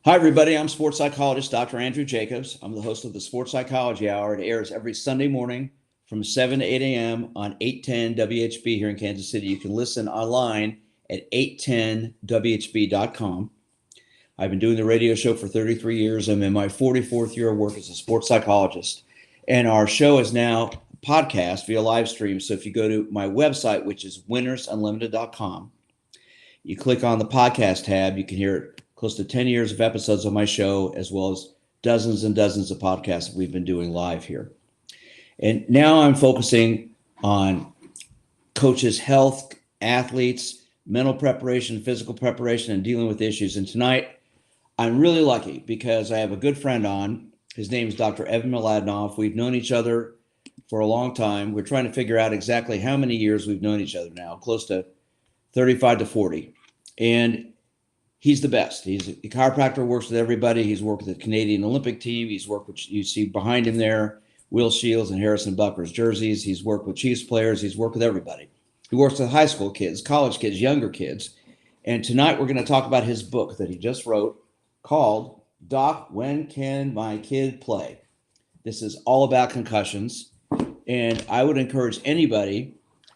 Hi, everybody. I'm sports psychologist Dr. Andrew Jacobs. I'm the host of the Sports Psychology Hour. It airs every Sunday morning from 7 to 8 a.m. on 810 WHB here in Kansas City. You can listen online at 810WHB.com. I've been doing the radio show for 33 years. I'm in my 44th year of work as a sports psychologist. And our show is now podcast via live stream. So if you go to my website, which is winnersunlimited.com, you click on the podcast tab, you can hear close to 10 years of episodes of my show, as well as dozens and dozens of podcasts that we've been doing live here. And now I'm focusing on coaches' health, athletes, mental preparation, physical preparation, and dealing with issues. And tonight, I'm really lucky because I have a good friend on. His name is Dr. Evan Mladenoff. We've known each other for a long time. We're trying to figure out exactly how many years we've known each other now, close to 35 to 40. And he's the best. He's a chiropractor, works with everybody. He's worked with the Canadian Olympic team. He's worked with, you see behind him there, Will Shields and Harrison Butker's jerseys. He's worked with Chiefs players. He's worked with everybody. He works with high school kids, college kids, younger kids. And tonight we're going to talk about his book that he just wrote called Doc, When Can My Kid Play? This is all about concussions. And I would encourage anybody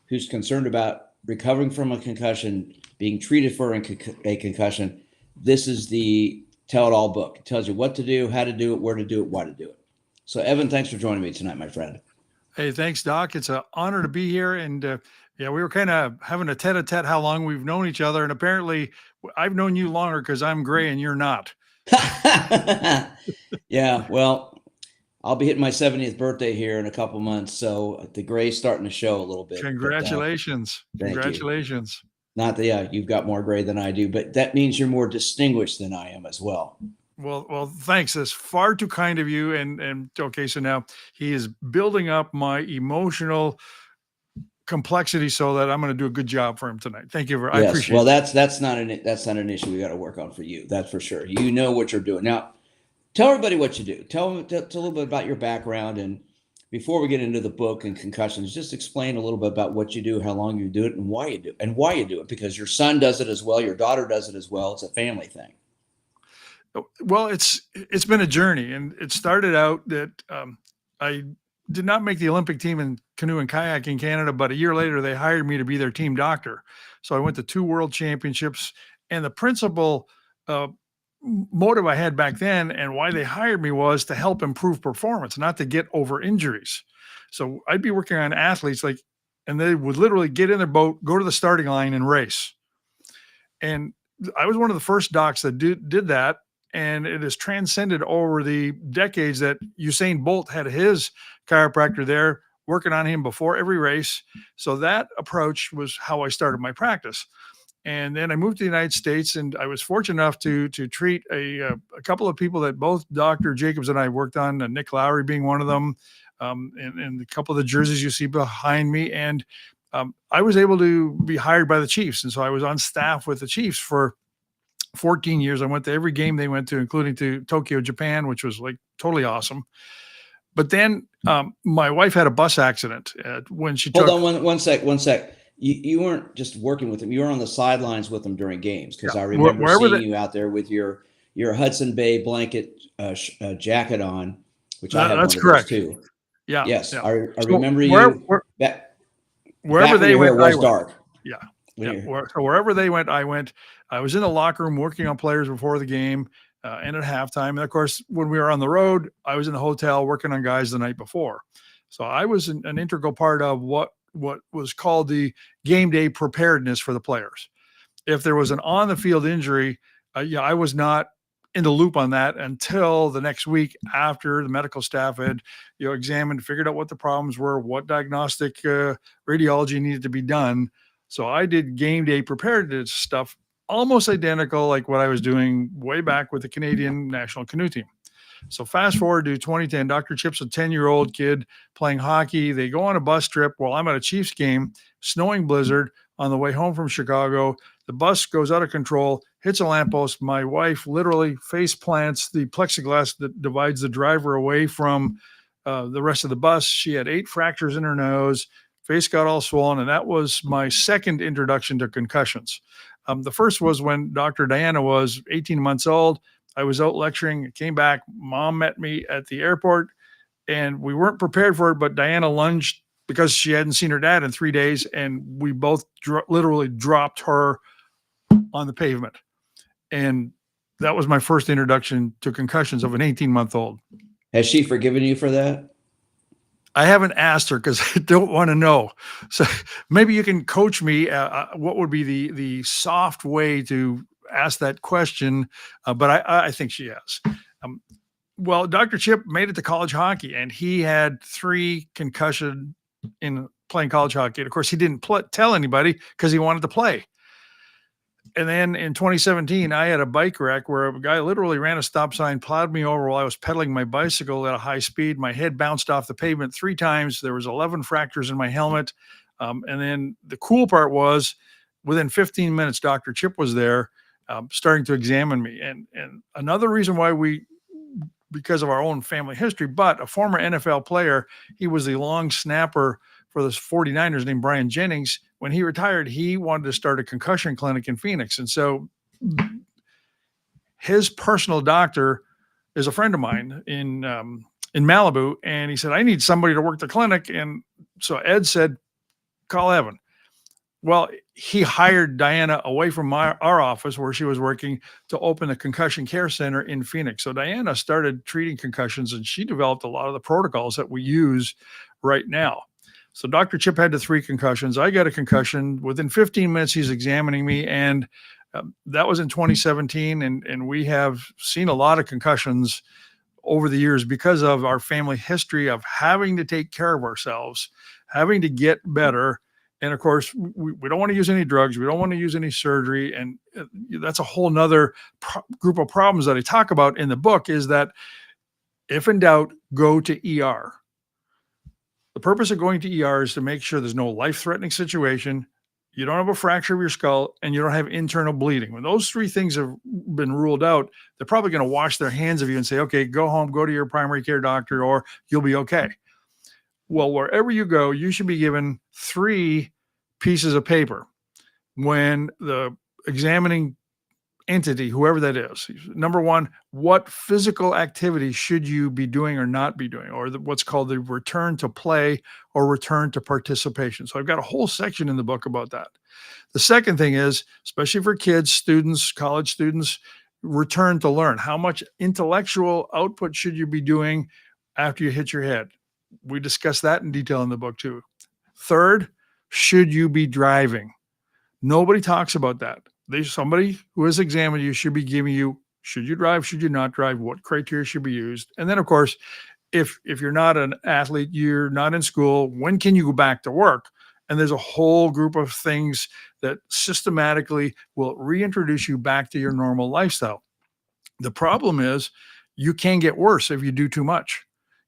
who's concerned about recovering from a concussion, being treated for a concussion, this is the tell-it-all book. It tells you what to do, how to do it, where to do it, why to do it. So, Evan, thanks for joining me tonight, my friend. Hey, thanks, Doc. It's an honor to be here. And we were kind of having a tete-a-tete how long we've known each other. And apparently I've known you longer because I'm gray and you're not. Yeah, well, I'll be hitting my 70th birthday here in a couple months. So the gray's starting to show a little bit. Congratulations. Congratulations. Not that, you've got more gray than I do, but that means you're more distinguished than I am as well. Well, thanks. That's far too kind of you. And okay, so now he is building up my emotional complexity so that I'm going to do a good job for him tonight. Thank you. I appreciate it. Well, that's not an issue we got to work on for you. That's for sure. You know what you're doing. Now, tell everybody what you do. Tell a little bit about your background. And before we get into the book and concussions, just explain a little bit about what you do, how long you do it, and why you do it. Because your son does it as well. Your daughter does it as well. It's a family thing. Well, it's been a journey, and it started out that I did not make the Olympic team in canoe and kayak in Canada, but a year later they hired me to be their team doctor. So I went to 2 world championships, and the principal motive I had back then and why they hired me was to help improve performance, not to get over injuries. So I'd be working on athletes and they would literally get in their boat, go to the starting line and race. And I was one of the first docs that did that. And it has transcended over the decades that Usain Bolt had his chiropractor there working on him before every race. So that approach was how I started my practice. And then I moved to the United States, and I was fortunate enough to treat a couple of people that both Dr. Jacobs and I worked on, Nick Lowry being one of them, and a couple of the jerseys you see behind me. And I was able to be hired by the Chiefs. And so I was on staff with the Chiefs for 14 years. I went to every game they went to, including to Tokyo, Japan, which was like totally awesome. But then my wife had a bus accident when she Hold on one sec. You weren't just working with them. You were on the sidelines with them during games, because I remember seeing you out there with your Hudson Bay blanket jacket on, which I had that's one of correct. those too. Yeah. Yes, yeah. I remember you. Wherever they went, it was dark. Yeah. So wherever they went, I went. I was in the locker room working on players before the game and at halftime. And of course, when we were on the road, I was in the hotel working on guys the night before. So I was an integral part of what was called the game day preparedness for the players. If there was an on the field injury, I was not in the loop on that until the next week after the medical staff had examined, figured out what the problems were, what diagnostic radiology needed to be done. So I did game day preparedness stuff almost identical like what I was doing way back with the Canadian national canoe team. So fast forward to 2010, Dr. Chip's a 10-year-old kid playing hockey. They go on a bus trip while I'm at a Chiefs game, snowing blizzard on the way home from Chicago. The bus goes out of control, hits a lamppost. My wife literally face plants the plexiglass that divides the driver away from the rest of the bus. She had 8 fractures in her nose, face got all swollen, and that was my second introduction to concussions. The first was when Dr. Diana was 18 months old. I was out lecturing, came back, mom met me at the airport, and we weren't prepared for it, but Diana lunged because she hadn't seen her dad in 3 days, and we both literally dropped her on the pavement. And that was my first introduction to concussions of an 18-month-old. Has she forgiven you for that? I haven't asked her because I don't want to know. So maybe you can coach me. What would be the soft way to ask that question? But I think she has. Well, Dr. Chip made it to college hockey, and he had 3 concussions in playing college hockey. And of course, he didn't tell anybody because he wanted to play. And then in 2017, I had a bike wreck where a guy literally ran a stop sign, plowed me over while I was pedaling my bicycle at a high speed. My head bounced off the pavement 3 times. There was 11 fractures in my helmet. And then the cool part was within 15 minutes, Dr. Chip was there starting to examine me. And another reason why because of our own family history, but a former NFL player, he was the long snapper for the 49ers named Brian Jennings. When he retired, he wanted to start a concussion clinic in Phoenix. And so his personal doctor is a friend of mine in Malibu. And he said, I need somebody to work the clinic. And so Ed said, call Evan. Well, he hired Diana away from our office where she was working to open a concussion care center in Phoenix. So Diana started treating concussions, and she developed a lot of the protocols that we use right now. So Dr. Chip had the 3 concussions. I got a concussion. Within 15 minutes, he's examining me. And that was in 2017. And we have seen a lot of concussions over the years because of our family history of having to take care of ourselves, having to get better. And of course, we don't want to use any drugs. We don't want to use any surgery. And that's a whole nother group of problems that I talk about in the book, is that if in doubt, go to ER. The purpose of going to ER is to make sure there's no life-threatening situation, you don't have a fracture of your skull, and you don't have internal bleeding. When those 3 things have been ruled out, they're probably going to wash their hands of you and say, okay, go home, go to your primary care doctor, or you'll be okay. Well, wherever you go, you should be given 3 pieces of paper when the examining entity, whoever that is, number 1, what physical activity should you be doing or not be doing, or what's called the return to play or return to participation. So I've got a whole section in the book about that. The second thing is, especially for kids, students, college students, return to learn. How much intellectual output should you be doing after you hit your head? We discuss that in detail in the book too. Third, should you be driving? Nobody talks about that. Somebody who has examined you should be giving you, should you drive, should you not drive, what criteria should be used? And then of course, if you're not an athlete, you're not in school, when can you go back to work? And there's a whole group of things that systematically will reintroduce you back to your normal lifestyle. The problem is you can get worse if you do too much.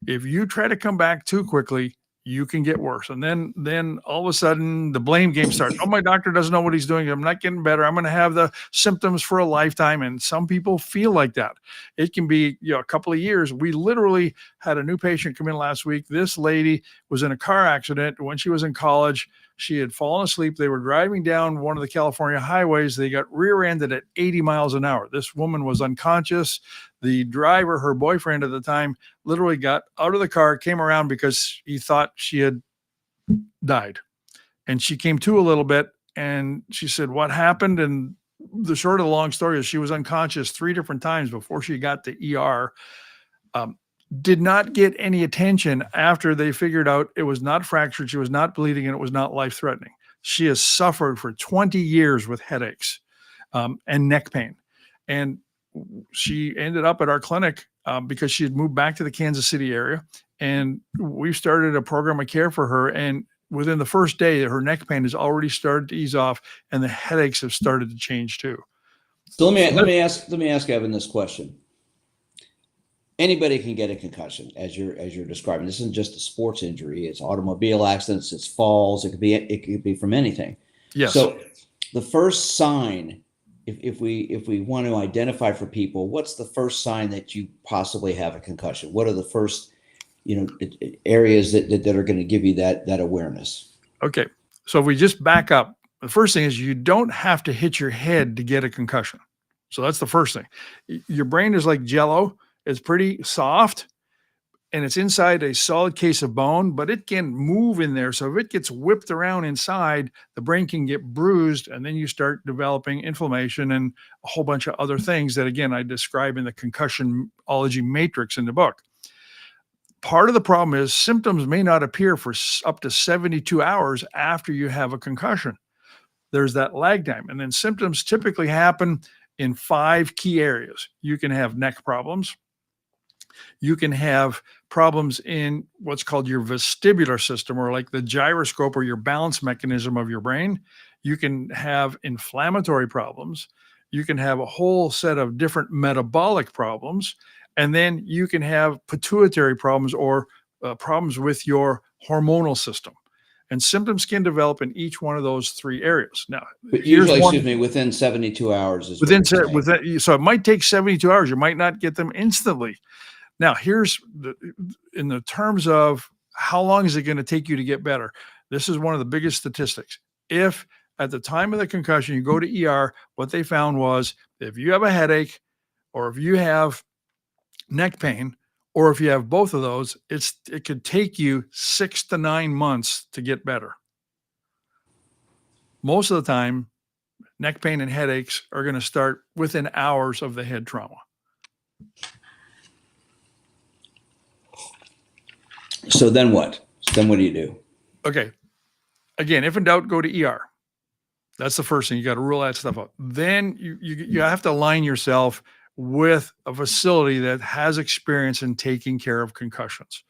If you try to come back too quickly, you can get worse. And then all of a sudden the blame game starts. Oh, my doctor doesn't know what he's doing. I'm not getting better. I'm going to have the symptoms for a lifetime. And some people feel like that. It can be, a couple of years. We literally had a new patient come in last week. This lady was in a car accident when she was in college. She had fallen asleep. They were driving down one of the California highways. They got rear-ended at 80 miles an hour. This woman was unconscious. The driver, her boyfriend at the time, literally got out of the car, came around because he thought she had died. And she came to a little bit, and she said, what happened? And the short of the long story is she was unconscious 3 different times before she got to ER. Did not get any attention after they figured out it was not fractured, she was not bleeding, and it was not life-threatening. She has suffered for 20 years with headaches and neck pain. And she ended up at our clinic because she had moved back to the Kansas City area. And we've started a program of care for her. And within the first day, her neck pain has already started to ease off, and the headaches have started to change too. So let me ask Evan this question. Anybody can get a concussion, as you're describing. This isn't just a sports injury; it's automobile accidents, it's falls. It could be from anything. Yes. So the first sign, if we want to identify for people, what's the first sign that you possibly have a concussion? What are the first areas that are going to give you that awareness? Okay, so if we just back up, the first thing is you don't have to hit your head to get a concussion. So that's the first thing. Your brain is like Jello. It's pretty soft and it's inside a solid case of bone, but it can move in there. So if it gets whipped around inside, the brain can get bruised, and then you start developing inflammation and a whole bunch of other things that, again, I describe in the concussionology matrix in the book. Part of the problem is symptoms may not appear for up to 72 hours after you have a concussion. There's that lag time. And then symptoms typically happen in 5 key areas. You can have neck problems. You can have problems in what's called your vestibular system, or like the gyroscope or your balance mechanism of your brain. You can have inflammatory problems. You can have a whole set of different metabolic problems. And then you can have pituitary problems or problems with your hormonal system. And symptoms can develop in each one of those 3 areas. Now, but usually, within 72 hours is so it might take 72 hours. You might not get them instantly. Now, here's in the terms of how long is it going to take you to get better? This is one of the biggest statistics. If at the time of the concussion you go to ER, what they found was if you have a headache, or if you have neck pain, or if you have both of those, it could take you 6 to 9 months to get better. Most of the time, neck pain and headaches are going to start within hours of the head trauma. So then what? Then what do you do? Okay. Again, if in doubt, go to ER. That's the first thing. You got to rule that stuff out. Then you have to align yourself with a facility that has experience in taking care of concussions.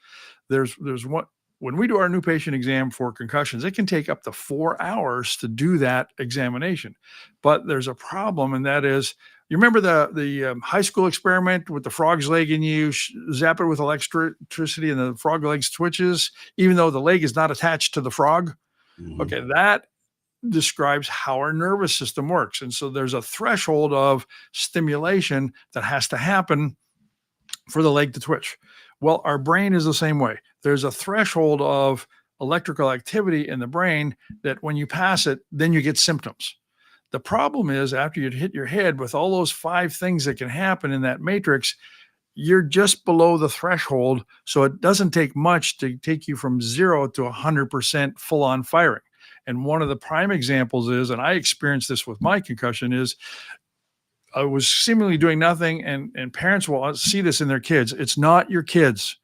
There's one, when we do our new patient exam for concussions, it can take up to 4 hours to do that examination. But there's a problem, and that is, you remember the high school experiment with the frog's leg, and you zap it with electricity and the frog leg twitches, even though the leg is not attached to the frog? Mm-hmm. Okay, that describes how our nervous system works. And so there's a threshold of stimulation that has to happen for the leg to twitch. Well, our brain is the same way. There's a threshold of electrical activity in the brain that when you pass it, then you get symptoms. The problem is, after you hit your head with all those 5 things that can happen in that matrix, you're just below the threshold. So it doesn't take much to take you from 0 to 100% full on firing. And one of the prime examples is, and I experienced this with my concussion, is I was seemingly doing nothing, and parents will see this in their kids. It's not your kids.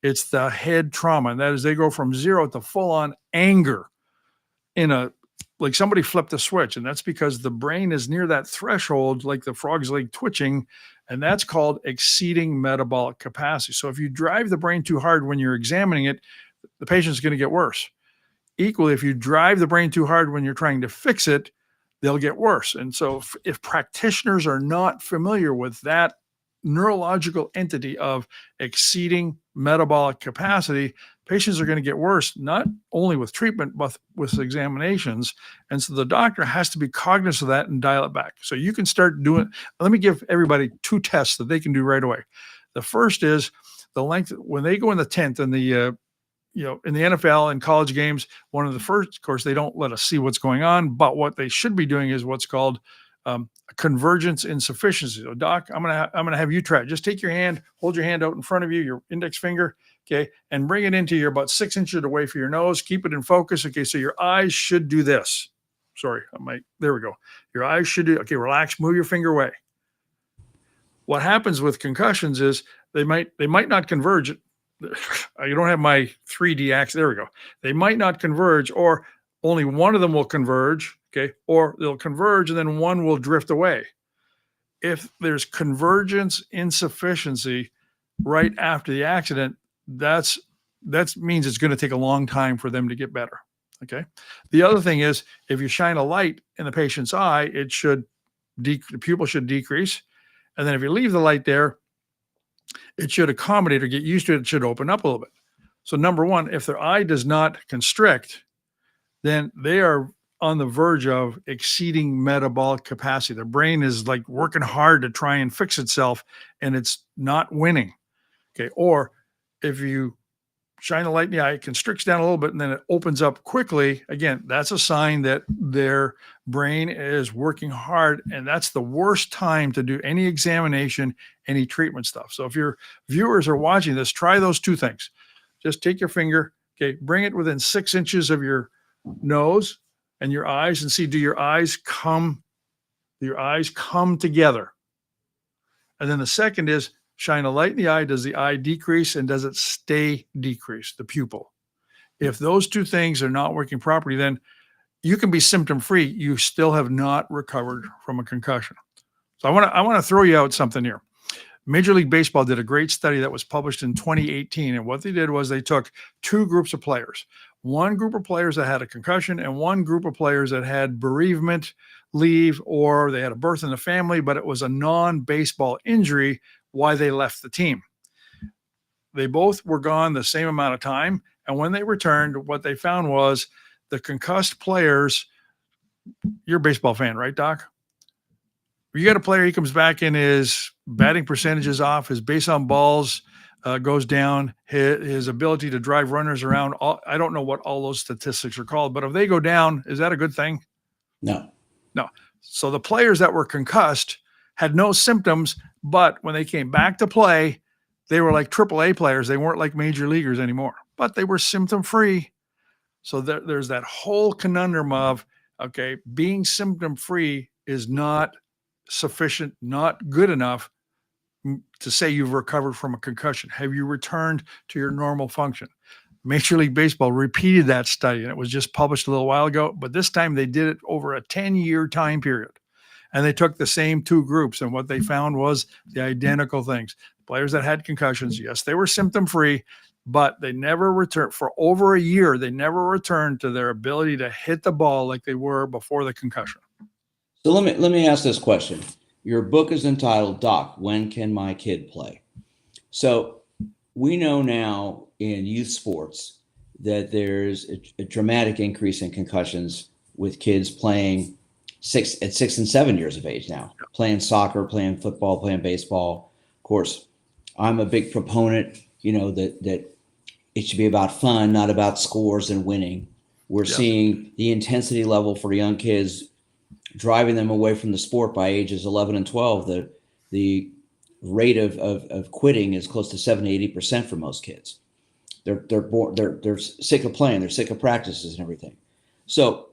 It's the head trauma. And that is, they go from 0 to full on anger like somebody flipped a switch. And that's because the brain is near that threshold, like the frog's leg twitching, and that's called exceeding metabolic capacity. So if you drive the brain too hard when you're examining it, the patient's going to get worse. Equally, if you drive the brain too hard when you're trying to fix it, they'll get worse. And so if practitioners are not familiar with that neurological entity of exceeding metabolic capacity, patients are going to get worse, not only with treatment, but with examinations. And so the doctor has to be cognizant of that and dial it back. So you can start doing, let me give everybody 2 tests that they can do right away. The first is the length, when they go in the tent and in the NFL and college games, one of the first, of course, they don't let us see what's going on, but what they should be doing is what's called convergence insufficiency. So, doc, I'm gonna have you try it. Just take your hand, hold your hand out in front of you, your index finger, okay, and bring it into your about 6 inches away from your nose. Keep it in focus. Okay, so your eyes should do this. Sorry, there we go. Your eyes should do. Okay, relax. Move your finger away. What happens with concussions is they might not converge. You don't have my 3D axis. There we go. They might not converge, or only one of them will converge, okay, or they'll converge and then one will drift away. If there's convergence insufficiency right after the accident, that means it's going to take a long time for them to get better, okay? The other thing is, if you shine a light in the patient's eye, the pupil should decrease. And then if you leave the light there, it should accommodate or get used to it. It should open up a little bit. So number one, if their eye does not constrict, then they are on the verge of exceeding metabolic capacity. Their brain is like working hard to try and fix itself, and it's not winning. Okay. Or if you shine a light in the eye, it constricts down a little bit, and then it opens up quickly. Again, that's a sign that their brain is working hard, and that's the worst time to do any examination, any treatment stuff. So if your viewers are watching this, try those two things. Just take your finger, okay, bring it within 6 inches of your nose and your eyes, and see, do your eyes come together? And then the second is, shine a light in the eye. Does the eye decrease, and does it stay decreased, the pupil? If those two things are not working properly, then you can be symptom free. You still have not recovered from a concussion. So I want to throw you out something here. Major League Baseball did a great study that was published in 2018. And what they did was they took two groups of players, one group of players that had a concussion and one group of players that had bereavement leave, or they had a birth in the family, but it was a non-baseball injury why they left the team. They both were gone the same amount of time. And when they returned, what they found was the concussed players, you're a baseball fan, right, Doc? You got a player, he comes back and his batting percentage is off, his base on balls goes down, his ability to drive runners around. I don't know what all those statistics are called, but if they go down, is that a good thing? No. No. So the players that were concussed had no symptoms, but when they came back to play, they were like AAA players. They weren't like major leaguers anymore, but they were symptom free. So there's that whole conundrum of, okay, being symptom free is not sufficient, not good enough to say you've recovered from a concussion. Have you returned to your normal function? Major League Baseball repeated that study, and it was just published a little while ago, but this time they did it over a 10-year time period. And they took the same two groups, and what they found was the identical things. Players that had concussions, yes, they were symptom-free, but they never returned for over a year. They never returned to their ability to hit the ball like they were before the concussion. So let me ask this question. Your book is entitled, Doc, When Can My Kid Play? So we know now in youth sports that there's a dramatic increase in concussions with kids playing at 6 and 7 years of age now, playing soccer, playing football, playing baseball. Of course, I'm a big proponent, that it should be about fun, not about scores and winning. We're seeing the intensity level for young kids driving them away from the sport by ages 11 and 12. The rate of quitting is close to 70-80% for most kids. They're sick of playing, they're sick of practices and everything. So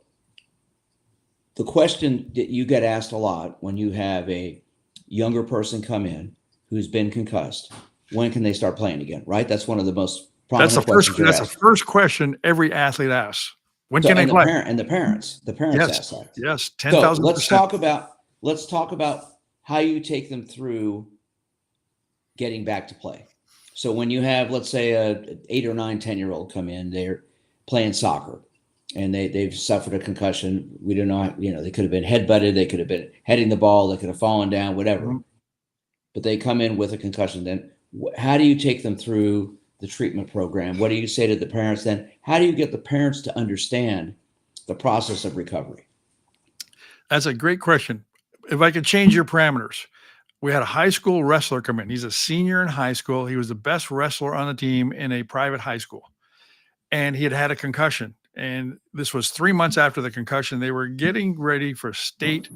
the question that you get asked a lot when you have a younger person come in who's been concussed, when can they start playing again? Right? That's one of the most prominent questions. That's the first question every athlete asks. When can they play? The parents ask that. Yes, 10,000%. So let's talk about how you take them through getting back to play. So when you have, let's say, a 8 or 9, 10-year-old come in, they're playing soccer and they've suffered a concussion. We do not, they could have been headbutted, they could have been heading the ball, they could have fallen down, whatever. Mm-hmm. But they come in with a concussion. Then how do you take them through the treatment program? What do you say to the parents then? How do you get the parents to understand the process of recovery? That's a great question. If I could change your parameters, we had a high school wrestler come in. He's a senior in high school. He was the best wrestler on the team in a private high school. And he had had a concussion. And this was 3 months after the concussion. They were getting ready for state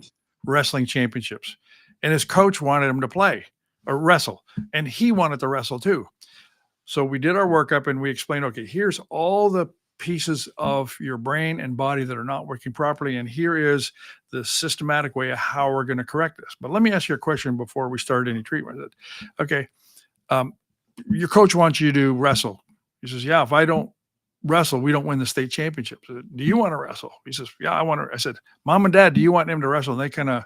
wrestling championships. And his coach wanted him to play or wrestle. And he wanted to wrestle too. So we did our workup and we explained, okay, here's all the pieces of your brain and body that are not working properly. And here is the systematic way of how we're going to correct this. But let me ask you a question before we start any treatment. Okay. Your coach wants you to wrestle. He says, yeah, if I don't wrestle, we don't win the state championship. I said, do you want to wrestle? He says, yeah, I want to. I said, Mom and Dad, do you want him to wrestle? And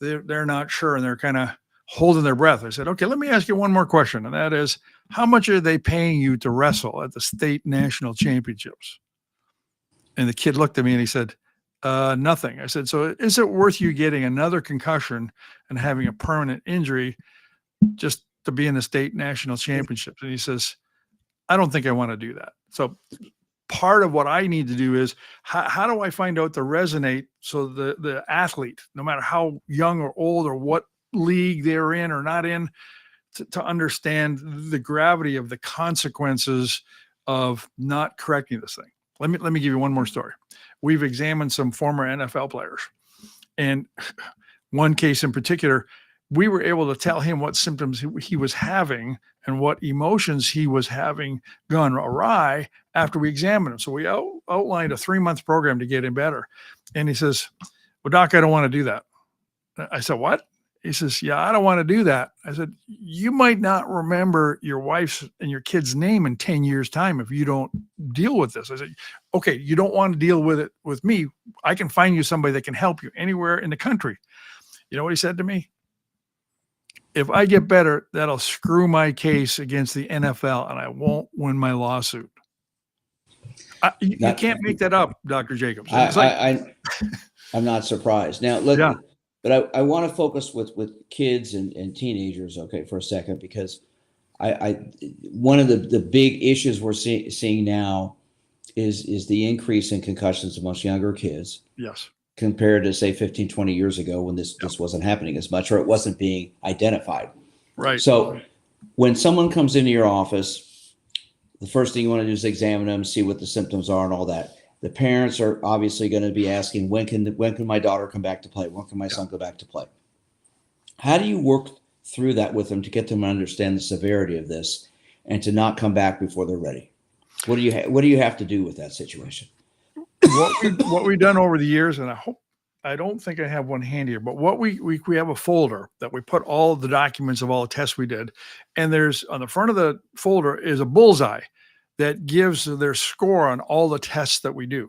they're not sure. And they're kind of holding their breath. I said, okay, let me ask you one more question. And that is, how much are they paying you to wrestle at the state national championships? And the kid looked at me and he said, nothing. I said, so is it worth you getting another concussion and having a permanent injury just to be in the state national championships? And he says, I don't think I want to do that. So part of what I need to do is how do I find out to resonate so the athlete, no matter how young or old or what league they're in or not in, to understand the gravity of the consequences of not correcting this thing. Let me give you one more story. We've examined some former NFL players, and one case in particular, we were able to tell him what symptoms he was having and what emotions he was having gone awry after we examined him. So we outlined a 3-month program to get him better. And he says, well, doc, I don't want to do that. I said, what? He says, yeah, I don't want to do that. I said, you might not remember your wife's and your kid's name in 10 years time if you don't deal with this. I said, okay, you don't want to deal with it with me. I can find you somebody that can help you anywhere in the country. You know what he said to me? If I get better, that'll screw my case against the NFL and I won't win my lawsuit. You can't make that up, Dr. Jacobs. I'm not surprised. Now, but I want to focus with kids and teenagers, okay, for a second, because one of the big issues we're seeing now is the increase in concussions amongst younger kids. Yes. Compared to, say, 15, 20 years ago when this wasn't happening as much, or it wasn't being identified. Right. So when someone comes into your office, the first thing you want to do is examine them, see what the symptoms are and all that. The parents are obviously going to be asking, when can my daughter come back to play? When can my son go back to play? How do you work through that with them to get them to understand the severity of this and to not come back before they're ready? What do you have to do with that situation? What we've done over the years, and I don't think I have one handy here, but what we have a folder that we put all of the documents of all the tests we did, and there's on the front of the folder is a bullseye that gives their score on all the tests that we do.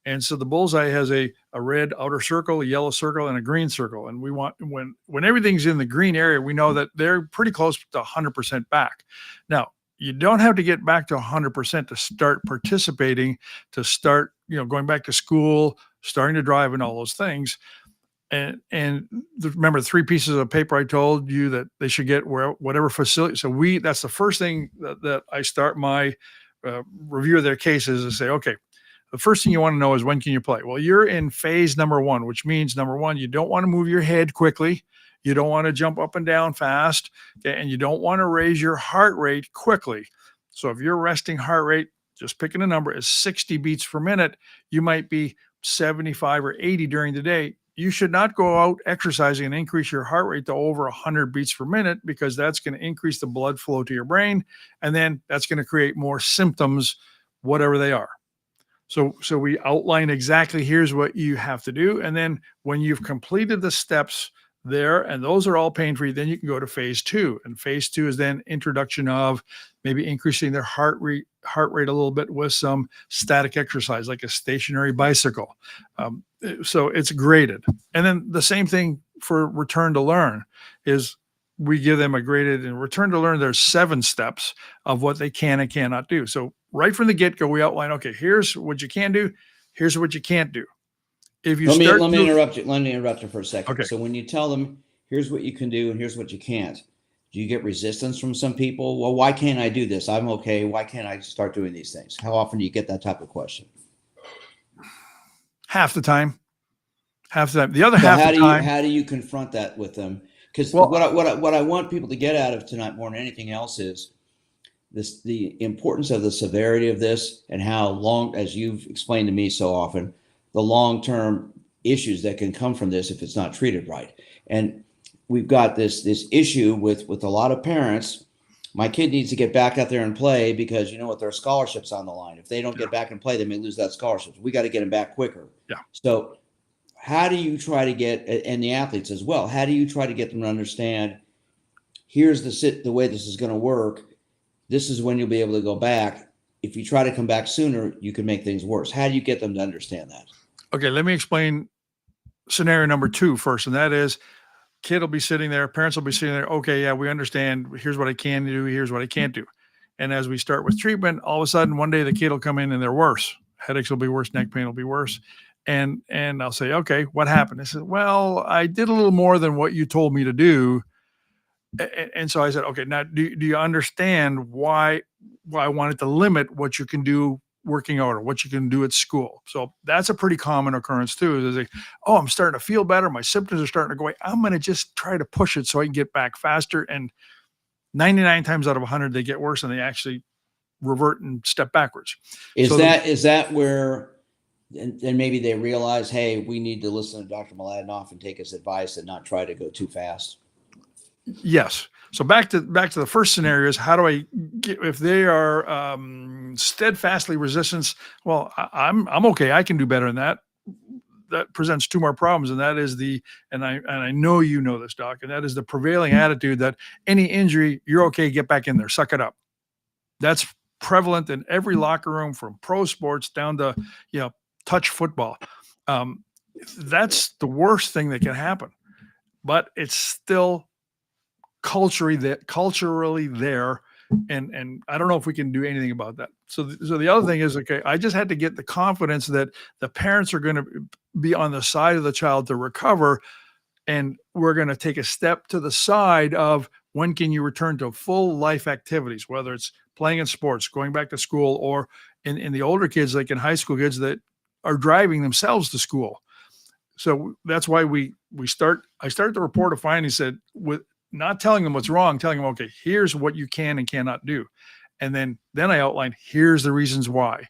And so the bullseye has a red outer circle, a yellow circle, and a green circle. And we want when everything's in the green area, we know that they're pretty close to 100% back. Now, you don't have to get back to 100% to start participating, to start, going back to school, starting to drive and all those things. And remember the 3 pieces of paper I told you that they should get whatever facility. So that's the first thing that I start my review of their cases and say, okay, the first thing you want to know is when can you play? Well, you're in phase number 1, which means number 1, you don't want to move your head quickly. You don't want to jump up and down fast, okay? And you don't want to raise your heart rate quickly. So if your resting heart rate, just picking a number, is 60 beats per minute, you might be 75 or 80 during the day. You should not go out exercising and increase your heart rate to over 100 beats per minute, because that's going to increase the blood flow to your brain, and then that's going to create more symptoms, whatever they are. So we outline exactly here's what you have to do, and then when you've completed the steps there, and those are all pain-free, then you can go to phase 2. And phase 2 is then introduction of maybe increasing their heart rate a little bit with some static exercise, like a stationary bicycle. So it's graded. And then the same thing for return to learn is we give them a graded, and return to learn, there's 7 steps of what they can and cannot do. So right from the get-go, we outline, okay, here's what you can do. Here's what you can't do. If you let me interrupt you. Let me interrupt you for a second. Okay. So when you tell them, here's what you can do and here's what you can't, do you get resistance from some people? Well, why can't I do this? I'm okay. Why can't I start doing these things? How often do you get that type of question? Half the time. The other half the time. How do you confront that with them? Because what I want people to get out of tonight more than anything else is the importance of the severity of this, and how long, as you've explained to me so often, the long-term issues that can come from this if it's not treated right. And we've got this issue with a lot of parents. My kid needs to get back out there and play because you know what, their scholarship's on the line. If they don't get back and play, they may lose that scholarship. We got to get them back quicker. Yeah. So how do you try to get, and the athletes as well, how do you try to get them to understand, here's the way this is going to work. This is when you'll be able to go back. If you try to come back sooner, you can make things worse. How do you get them to understand that? Okay, let me explain scenario number 2 first, and that is kid will be sitting there, parents will be sitting there, okay, yeah, we understand. Here's what I can do. Here's what I can't do. And as we start with treatment, all of a sudden, one day the kid will come in and they're worse. Headaches will be worse. Neck pain will be worse. And I'll say, okay, what happened? I said, well, I did a little more than what you told me to do. And so I said, okay, now do you understand why I wanted to limit what you can do working out or what you can do at school? So that's a pretty common occurrence too. Is like, oh, I'm starting to feel better. My symptoms are starting to go away. I'm going to just try to push it so I can get back faster. And 99 times out of 100, they get worse and they actually revert and step backwards. Is that where, and maybe they realize, hey, we need to listen to Dr. Mladenoff and take his advice and not try to go too fast? Yes. So back to the first scenario is, how do I get, if they are steadfastly resistant? Well, I'm okay. I can do better than that. That presents two more problems, and that is and I know you know this, Doc, and that is the prevailing attitude that any injury, you're okay, get back in there, suck it up. That's prevalent in every locker room, from pro sports down to touch football. That's the worst thing that can happen, but it's still culturally there, and I don't know if we can do anything about that. So the other thing is, okay, I just had to get the confidence that the parents are going to be on the side of the child to recover, and we're going to take a step to the side of when can you return to full life activities, whether it's playing in sports, going back to school, or in the older kids, like in high school kids that are driving themselves to school. So that's why I started the report of findings, said, with not telling them what's wrong, telling them, okay, here's what you can and cannot do. And then I outlined, here's the reasons why.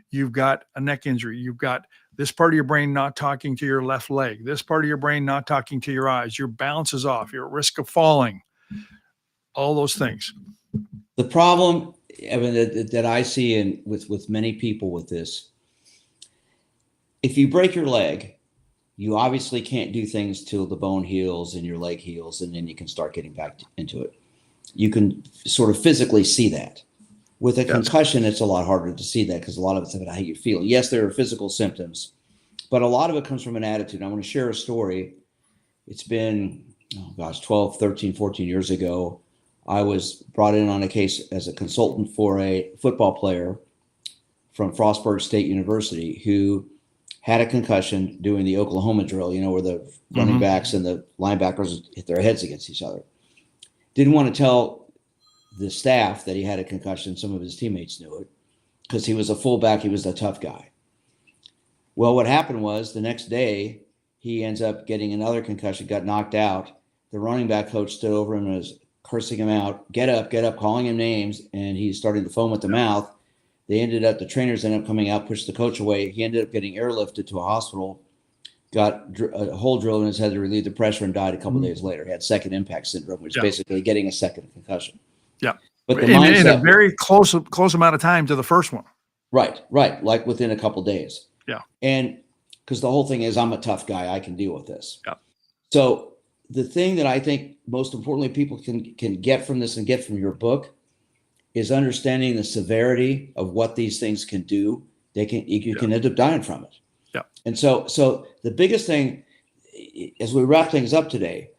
You've got a neck injury. You've got this part of your brain not talking to your left leg. This part of your brain not talking to your eyes. Your balance is off. You're at risk of falling. All those things. The problem, Evan, that I see with many people with this, if you break your leg, you obviously can't do things till the bone heals and your leg heals, and then you can start getting back into it. You can sort of physically see that. With a concussion, it's a lot harder to see that, because a lot of it's about how you feel. Yes, there are physical symptoms, but a lot of it comes from an attitude. I want to share a story. It's been, 12, 13, 14 years ago. I was brought in on a case as a consultant for a football player from Frostburg State University who had a concussion doing the Oklahoma drill, where the running backs and the linebackers hit their heads against each other. Didn't want to tell the staff that he had a concussion. Some of his teammates knew it because he was a fullback. He was a tough guy. Well, what happened was the next day he ends up getting another concussion, got knocked out. The running back coach stood over him and was cursing him out, get up, calling him names, and he's starting to foam at the mouth. The trainers ended up coming out, pushed the coach away. He ended up getting airlifted to a hospital, got a hole drilled in his head to relieve the pressure, and died a couple of days later. He had second impact syndrome, which is basically getting a second concussion. Yeah. But the in a very close amount of time to the first one. Right. Like within a couple of days. Yeah. And because the whole thing is, I'm a tough guy, I can deal with this. Yeah. So the thing that I think most importantly people can get from this and get from your book is understanding the severity of what these things can do. You can end up dying from it. Yeah. And so the biggest thing, as we wrap things up today,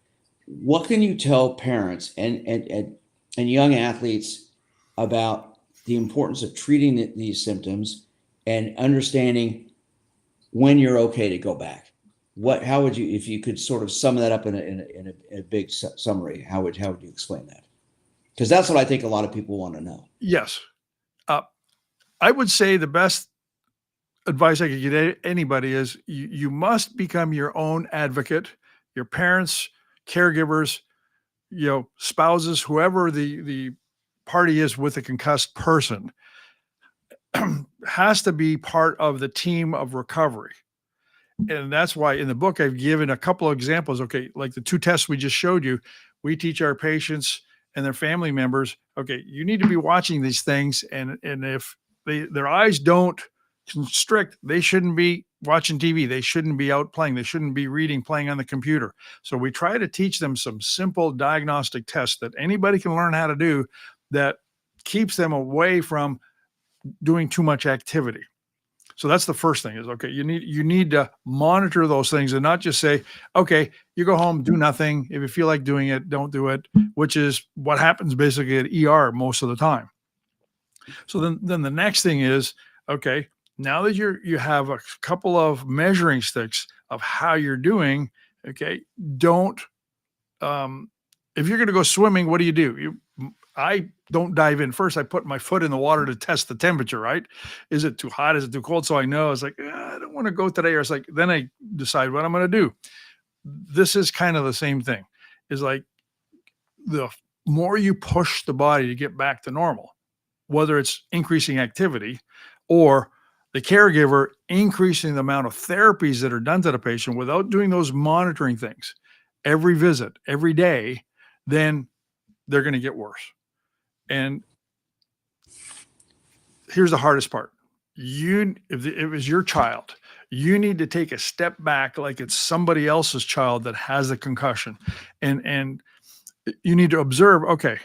what can you tell parents and young athletes about the importance of treating these symptoms and understanding when you're okay to go back? How would you, if you could sort of sum that up in a big summary, how would you explain that? Because that's what I think a lot of people want to know. Yes. I would say the best advice I could give anybody is you must become your own advocate. Your parents, caregivers, spouses, whoever the party is with a concussed person, has to be part of the team of recovery. And that's why in the book, I've given a couple of examples. Okay. Like the two tests we just showed you, we teach our patients and their family members, okay, you need to be watching these things. And if their eyes don't constrict, they shouldn't be watching TV. They shouldn't be out playing. They shouldn't be reading, playing on the computer. So we try to teach them some simple diagnostic tests that anybody can learn how to do that keeps them away from doing too much activity. So that's the first thing is, okay, you need to monitor those things and not just say, okay, you go home, do nothing. If you feel like doing it, don't do it, which is what happens basically at ER most of the time. So then the next thing is, okay, now that you have a couple of measuring sticks of how you're doing, okay, don't, if you're going to go swimming, what do? I don't dive in first. I put my foot in the water to test the temperature, right? Is it too hot? Is it too cold? So I know it's like, I don't want to go today. Or it's like, then I decide what I'm going to do. This is kind of the same thing. Is like more you push the body to get back to normal, whether it's increasing activity or the caregiver increasing the amount of therapies that are done to the patient without doing those monitoring things every visit, every day, then they're going to get worse. And here's the hardest part. If it was your child, you need to take a step back like it's somebody else's child that has a concussion. And you need to observe, okay,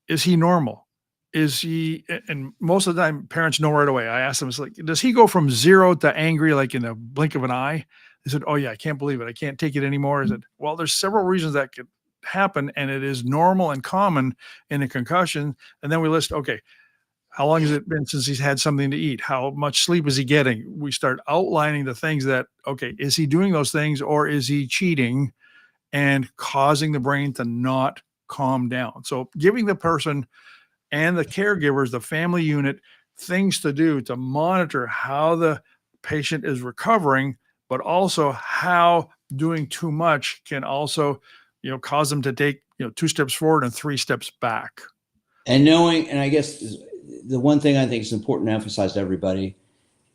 is he normal? Is he, and most of the time parents know right away. I ask them, it's like, does he go from 0 to angry like in a blink of an eye? They said, oh yeah, I can't believe it. I can't take it anymore. I said, well, there's several reasons that could happen, and it is normal and common in a concussion. And then we list, okay, how long has it been since he's had something to eat? How much sleep is he getting? We start outlining the things that, okay, is he doing those things, or is he cheating and causing the brain to not calm down? So giving the person and the caregivers, the family unit, things to do to monitor how the patient is recovering, but also how doing too much can also, cause them to take, 2 steps forward and 3 steps back. And knowing, and I guess the one thing I think is important to emphasize to everybody,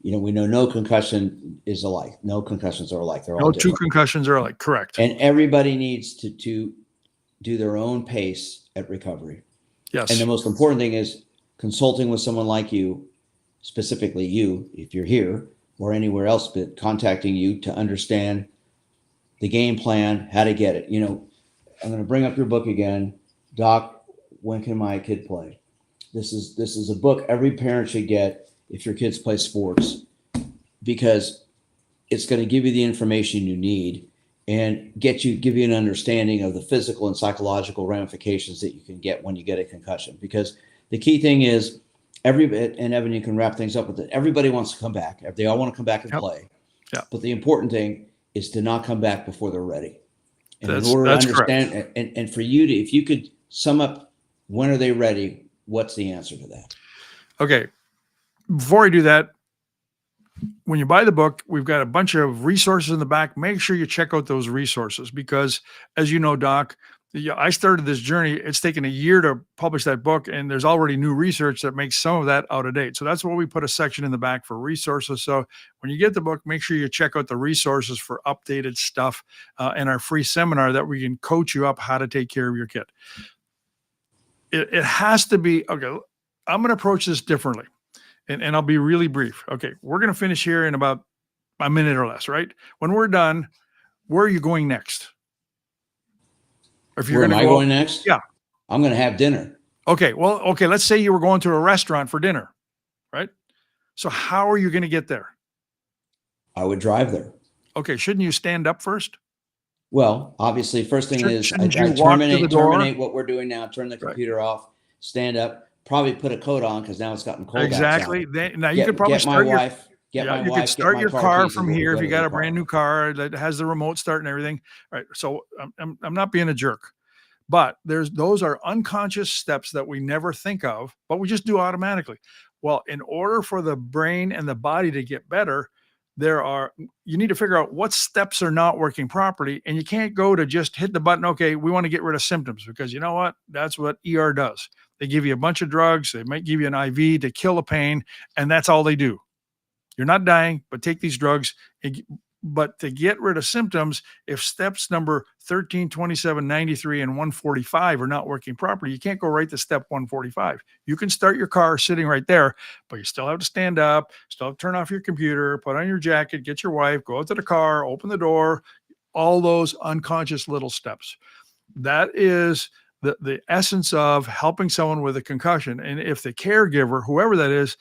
we know no concussion is alike. No concussions are alike. They're all different. No 2 concussions are alike. Correct. And everybody needs to do their own pace at recovery. Yes. And the most important thing is consulting with someone like you, specifically you, if you're here or anywhere else, but contacting you to understand the game plan, how to get it. I'm going to bring up your book again, Doc, When Can My Kid Play? This is a book every parent should get if your kids play sports, because it's going to give you the information you need and give you an understanding of the physical and psychological ramifications that you can get when you get a concussion. Because the key thing is, and Evan, you can wrap things up with it. Everybody wants to come back. They all want to come back and play. Yeah. But the important thing is to not come back before they're ready. And that's understand, correct. And for you to, if you could sum up, when are they ready? What's the answer to that? Okay. Before I do that, when you buy the book, we've got a bunch of resources in the back. Make sure you check out those resources, because as you know, Doc, I started this journey. It's taken a year to publish that book, and there's already new research that makes some of that out of date. So that's why we put a section in the back for resources. So when you get the book, make sure you check out the resources for updated stuff and our free seminar that we can coach you up how to take care of your kid. It has to be, okay, I'm going to approach this differently, and I'll be really brief. Okay, we're going to finish here in about a minute or less, right? When we're done, where are you going next? Or if you're going next? Yeah. I'm going to have dinner. Okay, well, let's say you were going to a restaurant for dinner, right? So how are you going to get there? I would drive there. Okay, shouldn't you stand up first? Well, obviously, first thing is I terminate what we're doing now, turn the computer off, stand up, probably put a coat on because now it's gotten cold outside. Now you could probably start your car from here if you got a brand new car that has the remote start and everything. All right, so I'm not being a jerk, but those are unconscious steps that we never think of, but we just do automatically. Well, in order for the brain and the body to get better, you need to figure out what steps are not working properly, and you can't go to just hit the button. Okay, we want to get rid of symptoms, because you know what? That's what ER does. They give you a bunch of drugs. They might give you an IV to kill the pain, and that's all they do. You're not dying, but take these drugs. But to get rid of symptoms, if steps number 13, 27, 93, and 145 are not working properly, you can't go right to step 145. You can start your car sitting right there, but you still have to stand up, still have to turn off your computer, put on your jacket, get your wife, go out to the car, open the door, all those unconscious little steps. That is the essence of helping someone with a concussion. And if the caregiver, whoever that is,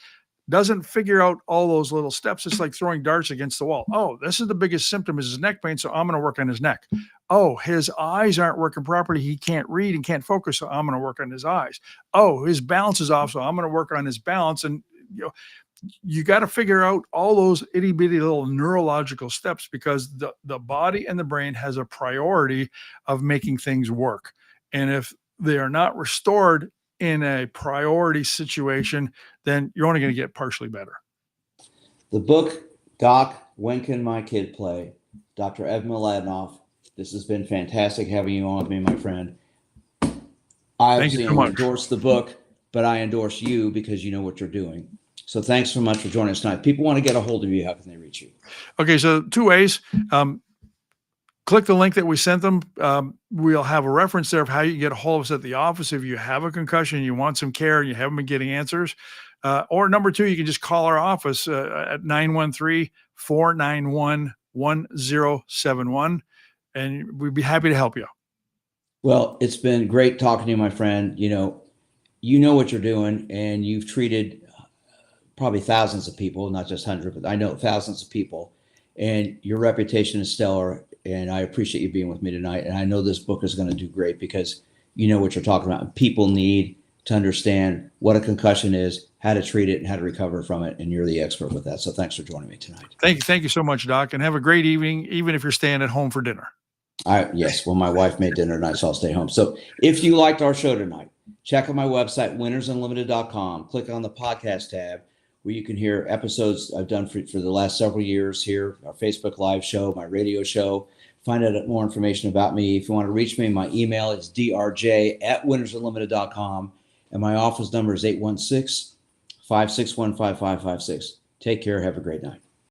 doesn't figure out all those little steps, it's like throwing darts against the wall. Oh, this is the biggest symptom is his neck pain, so I'm going to work on his neck. Oh, his eyes aren't working properly. He can't read and can't focus, so I'm going to work on his eyes. Oh, his balance is off, so I'm going to work on his balance. And you got to figure out all those itty bitty little neurological steps, because the body and the brain has a priority of making things work. And if they are not restored in a priority situation, then you're only going to get partially better. The book, Doc, When Can My Kid Play? Dr. Evan Mladenoff. This has been fantastic having you on with me, my friend. I Thank you obviously so much. endorse the book, but I endorse you because you know what you're doing. So thanks so much for joining us tonight. People want to get a hold of you. How can they reach you? Okay, so 2 ways. Click the link that we sent them. We'll have a reference there of how you can get a hold of us at the office if you have a concussion, you want some care, and you haven't been getting answers. Or number two, you can just call our office at 913-491-1071, and we'd be happy to help you. Well, it's been great talking to you, my friend. You know what you're doing, and you've treated probably thousands of people, not just hundreds, but I know thousands of people, and your reputation is stellar. And I appreciate you being with me tonight. And I know this book is going to do great because you know what you're talking about. People need to understand what a concussion is, how to treat it, and how to recover from it. And you're the expert with that. So thanks for joining me tonight. Thank you so much, Doc, and have a great evening, even if you're staying at home for dinner. Yes. Well, my wife made dinner tonight, so I'll stay home. So if you liked our show tonight, check out my website, winnersunlimited.com. Click on the podcast tab where you can hear episodes I've done for the last several years here, our Facebook Live show, my radio show. Find out more information about me. If you want to reach me, my email is drj@winnersunlimited.com. And my office number is 816-561-5556. Take care. Have a great night.